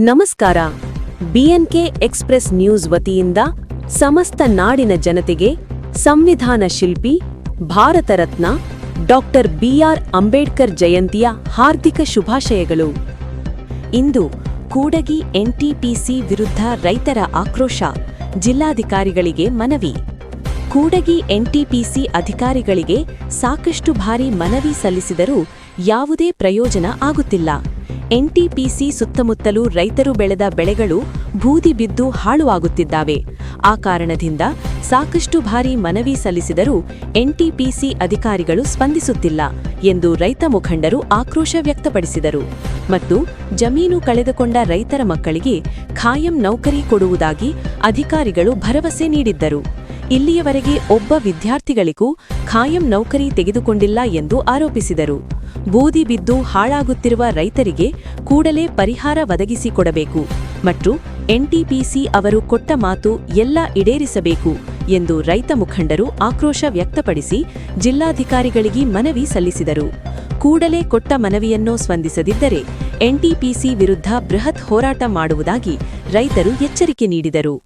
ನಮಸ್ಕಾರ. BNK express news ವತಿಯಿಂದ ಸಮಸ್ತ ನಾಡಿನ ಜನತೆಗೆ ಸಂವಿಧಾನ ಶಿಲ್ಪಿ, ಭಾರತ ರತ್ನ ಡಾಕ್ಟರ್ BR ಅಂಬೇಡ್ಕರ್ ಜಯಂತಿಯ ಹಾರ್ದಿಕ ಶುಭಾಶಯಗಳು. ಇಂದು ಕೂಡಗಿ NTPC ವಿರುದ್ಧ ರೈತರ ಆಕ್ರೋಶ, ಜಿಲ್ಲಾಧಿಕಾರಿಗಳಿಗೆ ಮನವಿ. ಕೂಡಗಿ NTPC ಅಧಿಕಾರಿಗಳಿಗೆ ಸಾಕಷ್ಟು ಬಾರಿ ಮನವಿ ಸಲ್ಲಿಸಿದರೂ ಯಾವುದೇ ಪ್ರಯೋಜನ ಆಗುತ್ತಿಲ್ಲ. NTPC ಸುತ್ತಮುತ್ತಲೂ ರೈತರು ಬೆಳೆದ ಬೆಳೆಗಳು ಬೂದಿ ಬಿದ್ದು ಹಾಳುವಾಗುತ್ತಿದ್ದಾವೆ. ಆ ಕಾರಣದಿಂದ ಸಾಕಷ್ಟು ಬಾರಿ ಮನವಿ ಸಲ್ಲಿಸಿದರೂ NTPC ಅಧಿಕಾರಿಗಳು ಸ್ಪಂದಿಸುತ್ತಿಲ್ಲ ಎಂದು ರೈತ ಮುಖಂಡರು ಆಕ್ರೋಶ ವ್ಯಕ್ತಪಡಿಸಿದರು. ಮತ್ತು ಜಮೀನು ಕಳೆದುಕೊಂಡ ರೈತರ ಮಕ್ಕಳಿಗೆ ಖಾಯಂ ನೌಕರಿ ಕೊಡುವುದಾಗಿ ಅಧಿಕಾರಿಗಳು ಭರವಸೆ ನೀಡಿದ್ದರು. ಇಲ್ಲಿಯವರೆಗೆ ಒಬ್ಬ ವಿದ್ಯಾರ್ಥಿಗಳಿಗೂ ಖಾಯಂ ನೌಕರಿ ತೆಗೆದುಕೊಂಡಿಲ್ಲ ಎಂದು ಆರೋಪಿಸಿದರು. ಬೂದಿ ಬಿದ್ದು ಹಾಳಾಗುತ್ತಿರುವ ರೈತರಿಗೆ ಕೂಡಲೇ ಪರಿಹಾರ ಒದಗಿಸಿಕೊಡಬೇಕು ಮತ್ತು NTPC ಅವರು ಕೊಟ್ಟ ಮಾತು ಎಲ್ಲ ಈಡೇರಿಸಬೇಕು ಎಂದು ರೈತ ಮುಖಂಡರು ಆಕ್ರೋಶ ವ್ಯಕ್ತಪಡಿಸಿ ಜಿಲ್ಲಾಧಿಕಾರಿಗಳಿಗೆ ಮನವಿ ಸಲ್ಲಿಸಿದರು. ಕೂಡಲೇ ಕೊಟ್ಟ ಮನವಿಯನ್ನು ಸ್ಪಂದಿಸದಿದ್ದರೆ NTPC ವಿರುದ್ಧ ಬೃಹತ್ ಹೋರಾಟ ಮಾಡುವುದಾಗಿ ರೈತರು ಎಚ್ಚರಿಕೆ ನೀಡಿದರು.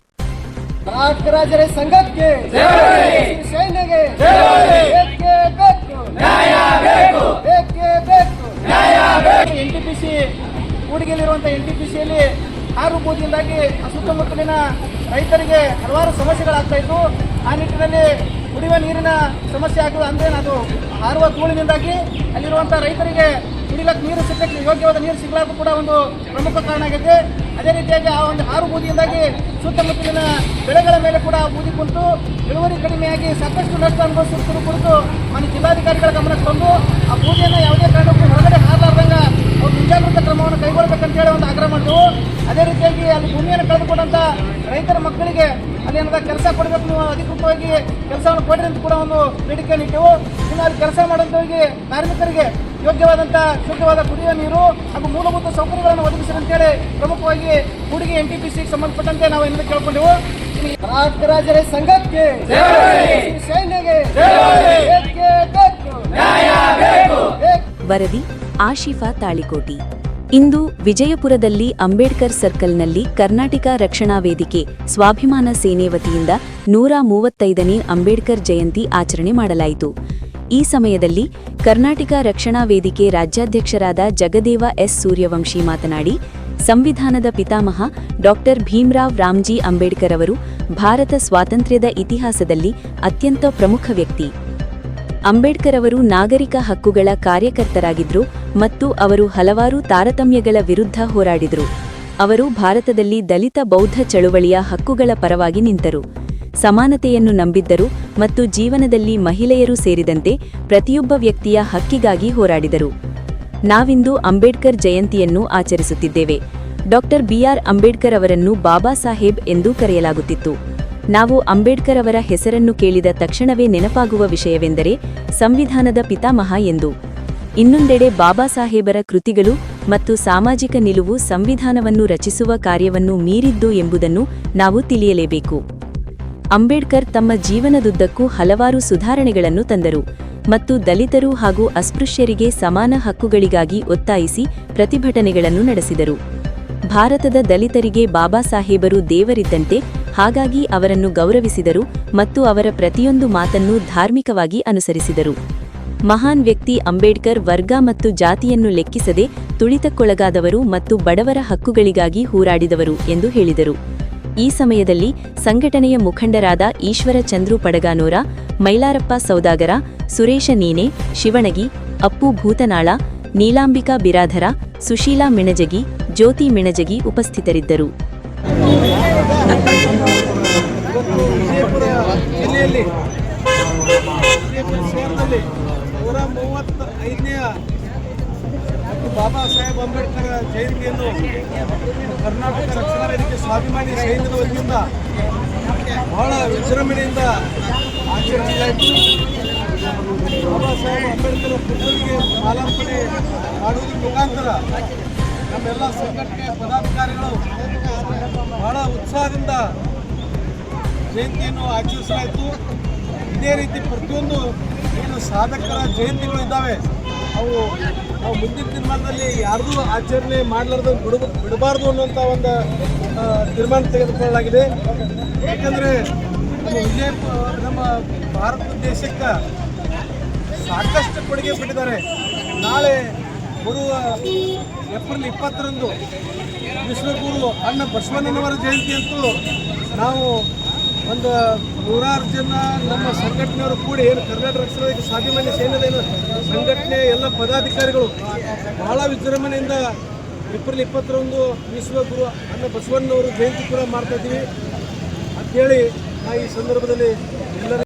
ರಾಜರ ಸಂಘಕ್ಕೆ ಸೇನೆಗೆ NTPC ಕೂಡಿಗೆಯಲ್ಲಿರುವಂತಹ NTPCಯಲ್ಲಿ ಹಾರು ಬೂದಿಯಿಂದಾಗಿ ಸುತ್ತಮುತ್ತಲಿನ ರೈತರಿಗೆ ಹಲವಾರು ಸಮಸ್ಯೆಗಳಾಗ್ತಾ ಇತ್ತು. ಆ ನಿಟ್ಟಿನಲ್ಲಿ ಕುಡಿಯುವ ನೀರಿನ ಸಮಸ್ಯೆ ಆಗುವುದು ಅಂದ್ರೆ ಅದು ಹಾರುವ ಧೂಳಿನಿಂದಾಗಿ ಅಲ್ಲಿರುವಂತಹ ರೈತರಿಗೆ ಕುಡಿಲಕ್ಕೆ ನೀರು ಸಿಗಕ್ಕೆ ಯೋಗ್ಯವಾದ ನೀರು ಸಿಗಲಾರ್ದು ಕೂಡ ಒಂದು ಪ್ರಮುಖ ಕಾರಣ ಆಗಿದೆ. ಅದೇ ರೀತಿಯಾಗಿ ಆ ಒಂದು ಹಾರು ಬೂದಿಯಿಂದಾಗಿ ಸುತ್ತಮುತ್ತಲಿನ ಬೆಳೆಗಳ ಮೇಲೆ ಕೂಡ ಬೂದಿ ಕುಂತು ಇಳುವರಿ ಕಡಿಮೆಯಾಗಿ ಸಾಕಷ್ಟು ನಷ್ಟ ಅನುಭವಿಸುತ್ತಿರುವ ಕುರಿತು ಮನೆ ಜಿಲ್ಲಾಧಿಕಾರಿಗಳ ಗಮನಕ್ಕೆ ತಂದು ಆ ಬೂದಿಯನ್ನು ಯಾವುದೇ ಕಾರಣಕ್ಕೂ ಹೊರಗಡೆ ಹಾರಲಾರ್ದಂಗ ಒಂದು ಮುಂಜಾಗ್ರತಾ ಕ್ರಮವನ್ನು ಕೈಗೊಳ್ಳಬೇಕಂತೇಳಿ ಒಂದು ಆಗ್ರಹ ಮಾಡಿದೆವು. ಅದೇ ರೀತಿಯಾಗಿ ಅಲ್ಲಿ ಭೂಮಿಯನ್ನು ಕಳೆದುಕೊಂಡಂತ ರೈತರ ಮಕ್ಕಳಿಗೆ ಅಲ್ಲಿ ಏನಾದ ಕೆಲಸ ಕೊಡಬೇಕು, ನೀವು ಅಧಿಕೃತವಾಗಿ ಕೆಲಸವನ್ನು ಕೊಡ್ರಿ ಅಂತ ಕೂಡ ಒಂದು ಬೇಡಿಕೆ ಇಟ್ಟೆವು. ಇನ್ನು ಅಲ್ಲಿ ಕೆಲಸ ಮಾಡುವಂತವರಿಗೆ ಕಾರ್ಮಿಕರಿಗೆ ಯೋಗ್ಯವಾದಂಥ ಶುದ್ಧವಾದ ಕುಡಿಯುವ ನೀರು ಹಾಗೂ ಮೂಲಭೂತ ಸೌಕರ್ಯಗಳನ್ನು ಒದಗಿಸಿ ಅಂತೇಳಿ ಪ್ರಮುಖವಾಗಿ ಕೂಡಿಗೆ NTPCಗೆ ಸಂಬಂಧಪಟ್ಟಂತೆ ನಾವು ಎಂದು ಕೇಳ್ಕೊಂಡೆವು. ರಾಜರ ಸಂಘಕ್ಕೆ ಸೇನೆಗೆ ವರದಿ ಆಶಿಫಾ ತಾಳಿಕೋಟಿ. ಇಂದು ವಿಜಯಪುರದಲ್ಲಿ ಅಂಬೇಡ್ಕರ್ ಸರ್ಕಲ್ನಲ್ಲಿ ಕರ್ನಾಟಕ ರಕ್ಷಣಾ ವೇದಿಕೆ ಸ್ವಾಭಿಮಾನ ಸೇನೆ ವತಿಯಿಂದ 135ನೇ ಅಂಬೇಡ್ಕರ್ ಜಯಂತಿ ಆಚರಣೆ ಮಾಡಲಾಯಿತು. ಈ ಸಮಯದಲ್ಲಿ ಕರ್ನಾಟಕ ರಕ್ಷಣಾ ವೇದಿಕೆ ರಾಜ್ಯಾಧ್ಯಕ್ಷರಾದ ಜಗದೇವ S. ಸೂರ್ಯವಂಶಿ ಮಾತನಾಡಿ, ಸಂವಿಧಾನದ ಪಿತಾಮಹ ಡಾಕ್ಟರ್ ಭೀಮರಾವ್ ರಾಮ್ಜಿ ಅಂಬೇಡ್ಕರ್ ಅವರು ಭಾರತ ಸ್ವಾತಂತ್ರ್ಯದ ಇತಿಹಾಸದಲ್ಲಿ ಅತ್ಯಂತ ಪ್ರಮುಖ ವ್ಯಕ್ತಿ. ಅಂಬೇಡ್ಕರ್ ಅವರು ನಾಗರಿಕ ಹಕ್ಕುಗಳ ಕಾರ್ಯಕರ್ತರಾಗಿದ್ದರು ಮತ್ತು ಅವರು ಹಲವಾರು ತಾರತಮ್ಯಗಳ ವಿರುದ್ಧ ಹೋರಾಡಿದರು. ಅವರು ಭಾರತದಲ್ಲಿ ದಲಿತ ಬೌದ್ಧ ಚಳುವಳಿಯ ಹಕ್ಕುಗಳ ಪರವಾಗಿ ನಿಂತರು, ಸಮಾನತೆಯನ್ನು ನಂಬಿದ್ದರು ಮತ್ತು ಜೀವನದಲ್ಲಿ ಮಹಿಳೆಯರು ಸೇರಿದಂತೆ ಪ್ರತಿಯೊಬ್ಬ ವ್ಯಕ್ತಿಯ ಹಕ್ಕಿಗಾಗಿ ಹೋರಾಡಿದರು. ನಾವಿಂದು ಅಂಬೇಡ್ಕರ್ ಜಯಂತಿಯನ್ನು ಆಚರಿಸುತ್ತಿದ್ದೇವೆ. ಡಾಕ್ಟರ್ BR ಅಂಬೇಡ್ಕರ್ ಅವರನ್ನು ಬಾಬಾ ಸಾಹೇಬ್ ಎಂದೂ ಕರೆಯಲಾಗುತ್ತಿತ್ತು. ನಾವು ಅಂಬೇಡ್ಕರ್ ಅವರ ಹೆಸರನ್ನು ಕೇಳಿದ ತಕ್ಷಣವೇ ನೆನಪಾಗುವ ವಿಷಯವೆಂದರೆ ಸಂವಿಧಾನದ ಪಿತಾಮಹ ಎಂದು. ಇನ್ನೊಂದೆಡೆ ಬಾಬಾ ಸಾಹೇಬರ ಕೃತಿಗಳು ಮತ್ತು ಸಾಮಾಜಿಕ ನಿಲುವು ಸಂವಿಧಾನವನ್ನು ರಚಿಸುವ ಕಾರ್ಯವನ್ನು ಮೀರಿದ್ದು ಎಂಬುದನ್ನು ನಾವು ತಿಳಿಯಲೇಬೇಕು. ಅಂಬೇಡ್ಕರ್ ತಮ್ಮ ಜೀವನದುದ್ದಕ್ಕೂ ಹಲವಾರು ಸುಧಾರಣೆಗಳನ್ನು ತಂದರು ಮತ್ತು ದಲಿತರು ಹಾಗೂ ಅಸ್ಪೃಶ್ಯರಿಗೆ ಸಮಾನ ಹಕ್ಕುಗಳಿಗಾಗಿ ಒತ್ತಾಯಿಸಿ ಪ್ರತಿಭಟನೆಗಳನ್ನು ನಡೆಸಿದರು. ಭಾರತದ ದಲಿತರಿಗೆ ಬಾಬಾ ಸಾಹೇಬರು ದೇವರಿದ್ದಂತೆ, ಹಾಗಾಗಿ ಅವರನ್ನು ಗೌರವಿಸಿದರು ಮತ್ತು ಅವರ ಪ್ರತಿಯೊಂದು ಮಾತನ್ನು ಧಾರ್ಮಿಕವಾಗಿ ಅನುಸರಿಸಿದರು. ಮಹಾನ್ ವ್ಯಕ್ತಿ ಅಂಬೇಡ್ಕರ್ ವರ್ಗ ಮತ್ತು ಜಾತಿಯನ್ನು ಲೆಕ್ಕಿಸದೆ ತುಳಿತಕ್ಕೊಳಗಾದವರು ಮತ್ತು ಬಡವರ ಹಕ್ಕುಗಳಿಗಾಗಿ ಹೋರಾಡಿದವರು ಎಂದು ಹೇಳಿದರು. ಈ ಸಮಯದಲ್ಲಿ ಸಂಘಟನೆಯ ಮುಖಂಡರಾದ ಈಶ್ವರ ಚಂದ್ರು ಪಡಗಾನೂರ, ಮೈಲಾರಪ್ಪ ಸೌದಾಗರ, ಸುರೇಶ ನೀನೆ, ಶಿವಣಗಿ, ಅಪ್ಪು ಭೂತನಾಳ, ನೀಲಾಂಬಿಕಾ ಬಿರಾಧರ, ಸುಶೀಲಾ ಮಿಣಜಗಿ, ಜ್ಯೋತಿ ಮಿಣಜಗಿ ಉಪಸ್ಥಿತರಿದ್ದರು. ಬಾಬಾ ಸಾಹೇಬ್ ಅಂಬೇಡ್ಕರ್ ಜಯಂತಿಯನ್ನು ಕರ್ನಾಟಕ ರಕ್ಷಣಾ ವೇದಿಕೆ ಸ್ವಾಭಿಮಾನಿ ಸೈನ್ಯದ ವತಿಯಿಂದ ಬಹಳ ವಿಜೃಂಭಣೆಯಿಂದ ಆಚರಿಸಲಾಯಿತು. ಬಾಬಾ ಸಾಹೇಬ್ ಅಂಬೇಡ್ಕರ್ ಪುತ್ಥಳಿಗೆ ಮಾಲಾರ್ಪಣೆ ಮಾಡುವುದರ ಮುಖಾಂತರ ನಮ್ಮೆಲ್ಲ ಸಂಘಟನೆ ಪದಾಧಿಕಾರಿಗಳು ಬಹಳ ಉತ್ಸಾಹದಿಂದ ಜಯಂತಿಯನ್ನು ಆಚರಿಸಲಾಯಿತು. ಇದೇ ರೀತಿ ಪ್ರತಿಯೊಂದು ಏನು ಸಾಧಕರ ಜಯಂತಿಗಳು ಇದ್ದಾವೆ ನಾವು ಮುಂದಿನ ದಿನಮಾನದಲ್ಲಿ ಯಾರ್ದೂ ಆಚರಣೆ ಮಾಡಲಾರ್ದು ಬಿಡಬಾರ್ದು ಅನ್ನೋಂಥ ಒಂದು ತೀರ್ಮಾನ ತೆಗೆದುಕೊಳ್ಳಲಾಗಿದೆ. ಯಾಕಂದರೆ ನಮ್ಮ ಭಾರತ ದೇಶಕ್ಕೆ ಸಾಕಷ್ಟು ಕೊಡುಗೆ ಬಿಟ್ಟಿದ್ದಾರೆ. ನಾಳೆ ಬರುವ ಏಪ್ರಿಲ್ 20ರಂದು ವಿಶ್ವಗುರು ಅಣ್ಣ ಬಸವಣ್ಣನವರ ಜಯಂತಿ ಅಂತೂ ನಾವು ಒಂದು 100 ಜನ ನಮ್ಮ ಸಂಘಟನೆಯವರು ಕೂಡಿ ಏನು ಕರ್ನಾಟಕ ರಕ್ಷಣಾ ವೇದಿಕೆ ಸ್ವಾಭಿಮಾನಿ ಸೇನೆದ ಏನು ಸಂಘಟನೆ ಎಲ್ಲ ಪದಾಧಿಕಾರಿಗಳು ಬಹಳ ವಿಜೃಂಭಣೆಯಿಂದ ಏಪ್ರಿಲ್ 20ರಂದು ವಿಶ್ವಗುರು ಅಣ್ಣ ಬಸವಣ್ಣನವರು ಜಯಂತಿ ಕೂಡ ಮಾಡ್ತಾಯಿದ್ದೀವಿ ಅಂಥೇಳಿ ನಾ ಈ ಸಂದರ್ಭದಲ್ಲಿ ಎಲ್ಲರ